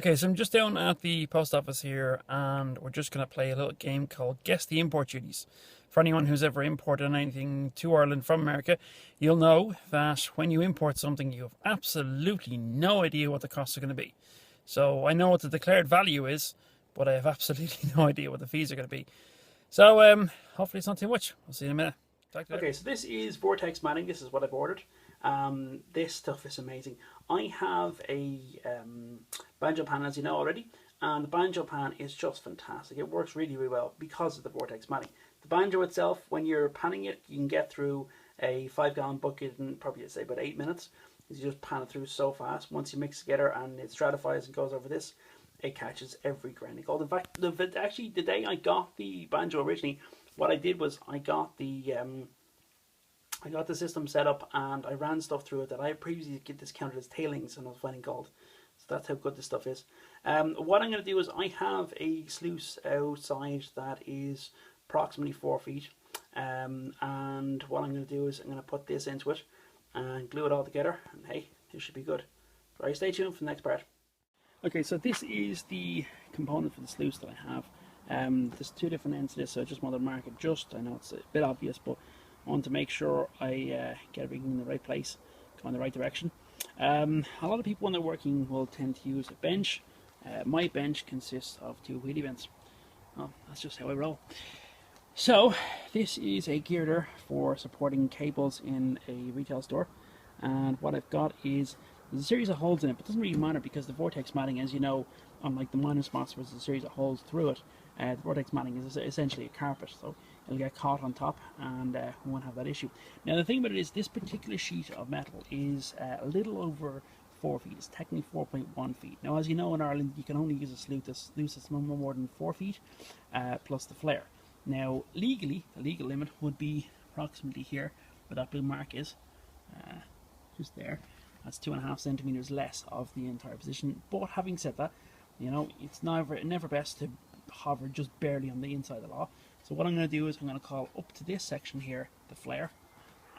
Okay, so I'm just down at the post office here, and we're just going to play a little game called Guess the Import Duties. For anyone who's ever imported anything to Ireland from America, you'll know that when you import something, you have absolutely no idea what the costs are going to be. So I know what the declared value is, but I have absolutely no idea what the fees are going to be. So hopefully it's not too much. We'll see you in a minute. Okay, so this is Vortex Matting. This is what I've ordered. This stuff is amazing. I have a banjo pan, as you know already, and the banjo pan is just fantastic. It works really, really well because of the Vortex Matting. The banjo itself, when you're panning it, you can get through a 5-gallon bucket in probably, say, about 8 minutes. You just pan it through so fast. Once you mix it together and it stratifies and goes over this, it catches every grain of gold. In fact, actually, the day I got the banjo originally, what I did was I got the system set up and I ran stuff through it that I previously discounted as tailings, and I was finding gold. So that's how good this stuff is. What I'm going to do is I have a sluice outside that is approximately 4 feet. And what I'm going to do is I'm going to put this into it and glue it all together. And hey, this should be good. Right, stay tuned for the next part. Okay, so this is the component for the sluice that I have. There's 2 different ends to this, so I just wanted to mark it just. I know it's a bit obvious, but I want to make sure I get everything in the right place, go in the right direction. A lot of people when they're working will tend to use a bench. My bench consists of 2 wheelie bins. Well, that's just how I roll. So this is a girder for supporting cables in a retail store, and what I've got is there's a series of holes in it, but it doesn't really matter because the Vortex Matting, as you know, unlike the minor spots where there's a series of holes through it, the Vortex Matting is essentially a carpet, so it'll get caught on top and we won't have that issue. Now the thing about it is this particular sheet of metal is a little over 4 feet. It's technically 4.1 feet. Now as you know, in Ireland you can only use a sluice that's no more than 4 feet plus the flare. Now legally, the legal limit would be approximately here where that blue mark is, just there. That's 2.5 centimeters less of the entire position. But having said that, you know, it's never best to hover just barely on the inside of the law. So what I'm going to do is I'm going to call up to this section here the flare,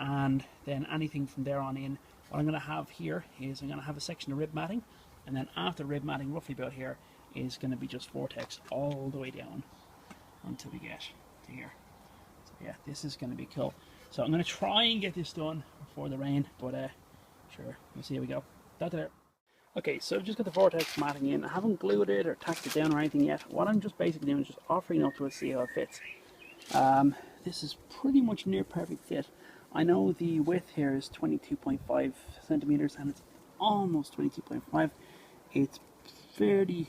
and then anything from there on in, what I'm going to have here is I'm going to have a section of rib matting, and then after rib matting, roughly about here, is going to be just Vortex all the way down until we get to here. So yeah, this is going to be cool. So I'm going to try and get this done before the rain, but sure, we'll see how we go. That's there. Okay, so I've just got the Vortex Matting in. I haven't glued it or tacked it down or anything yet. What I'm just basically doing is just offering up to it to see how it fits. This is pretty much near perfect fit. I know the width here is 22.5 centimeters and it's almost 22.5. It's fairly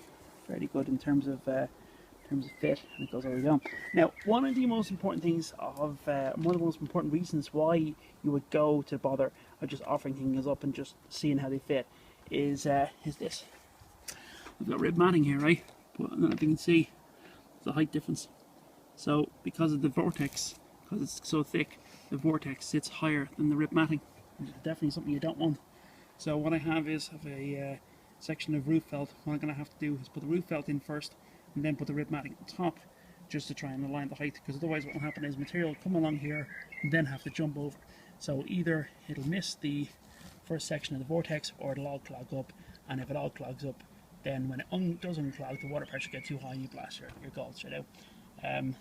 good in terms of fit, and it goes all the way down. Now, one of the most important things one of the most important reasons why you would go to bother of just offering things up and just seeing how they fit is this. We've got rib matting here, right? But I don't know if you can see the height difference. So because of the Vortex, because it's so thick, the Vortex sits higher than the rib matting, which is definitely something you don't want. So what I have is a section of roof felt. What I'm going to have to do is put the roof felt in first, and then put the rib matting on top, just to try and align the height, because otherwise what will happen is material will come along here and then have to jump over. So either it'll miss the first section of the Vortex, or it'll all clog up, and if it all clogs up, then when it does unclog, the water pressure gets too high and you blast your gold straight out.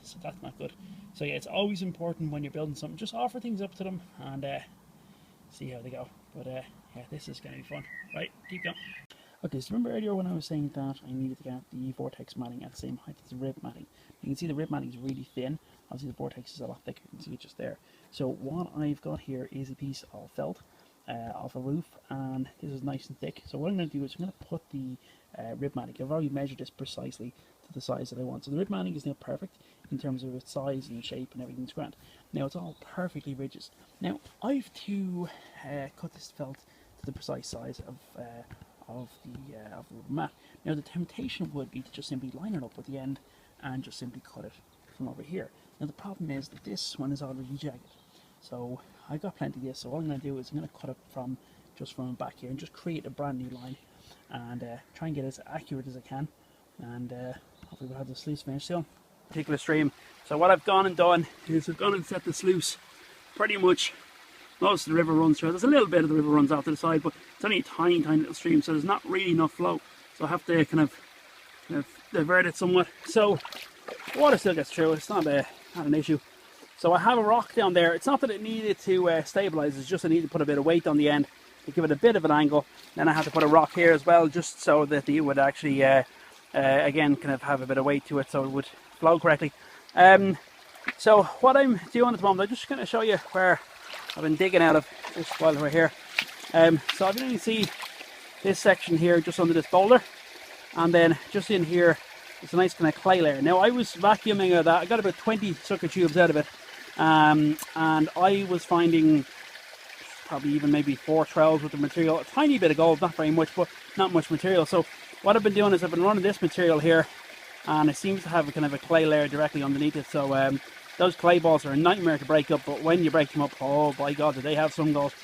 So that's not good. So yeah, it's always important when you're building something, just offer things up to them and see how they go. But yeah, this is going to be fun. Right, keep going. Okay, so remember earlier when I was saying that I needed to get the Vortex matting at the same height as the rib matting. You can see the rib matting is really thin. Obviously the Vortex is a lot thicker. You can see it just there. So what I've got here is a piece of felt off a roof, and this is nice and thick. So what I'm going to do is I'm going to put the rib matting. I've already measured this precisely to the size that I want. So the rib matting is now perfect in terms of its size and shape, and everything's grand. Now it's all perfectly rigid. Now I've to cut this felt to the precise size of the mat. Now the temptation would be to just simply line it up with the end and just simply cut it from over here. Now the problem is that this one is already jagged, so I got plenty of this. So what I'm going to do is I'm going to cut it from back here and just create a brand new line and try and get as accurate as I can, and hopefully we'll have the sluice finished soon. Particular stream. So what I've gone and done is I've gone and set the sluice pretty much. Most of the river runs through. There's a little bit of the river runs out to the side, but it's only a tiny little stream, so there's not really enough flow. So so I have to kind of divert it somewhat. So water still gets through. It's not an issue. So I have a rock down there. It's not that it needed to stabilize, it's just I need to put a bit of weight on the end to give it a bit of an angle. Then I have to put a rock here as well, just so that it would actually, again, kind of have a bit of weight to it so it would flow correctly. So what I'm doing at the moment, I'm just going to show you where I've been digging out of just while we're here. So I can only see this section here just under this boulder, and then just in here it's a nice kind of clay layer. Now I was vacuuming out of that. I got about 20 sucker tubes out of it, and I was finding probably even maybe 4 trowels with the material. A tiny bit of gold, not very much, but not much material. So what I've been doing is I've been running this material here, and it seems to have a kind of a clay layer directly underneath it. So those clay balls are a nightmare to break up, but when you break them up, oh by God, do they have some gold.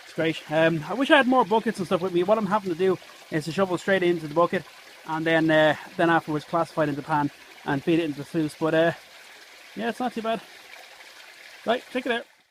It's great. I wish I had more buckets and stuff with me. What I'm having to do is to shovel straight into the bucket, and then afterwards classify it into the pan and feed it into the sluice. But yeah, it's not too bad. Right, check it out.